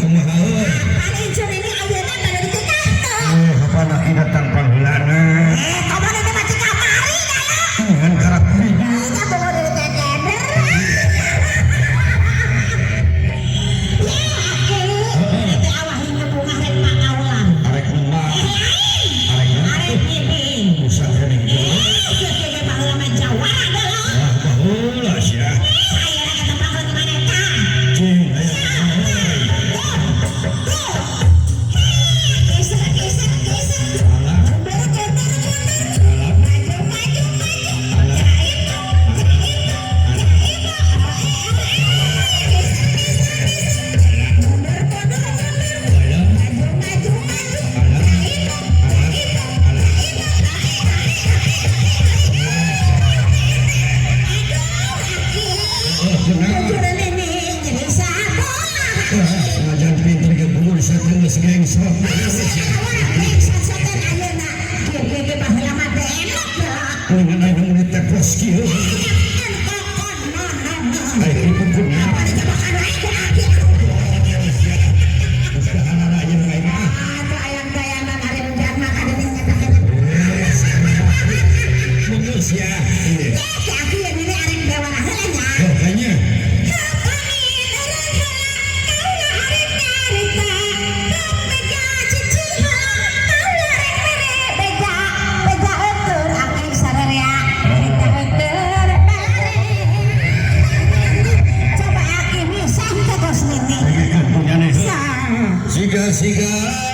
kumaha euy. Paling cun ini ayeuna pada dikekahkeun. Kapana kita tanpa heulana. Kapan itu mah cik kamari nya. Ngan karak hiji. Nya bawa dari tekeder. Nanti awah hingga bunga rek pakaulan. Arek emak. Arek piping. Usah geuning deui. Keke baheula mah Jawa adalah. Wah, baheula sia. Ayeuna ketempatkeun di manehna. Cing aya. Ngajan pinter ke bulu di saat ini segeng sok. Dengan ayo menit tepos kieu. Ayo dipukul. Manusia. Kayaknya. Siga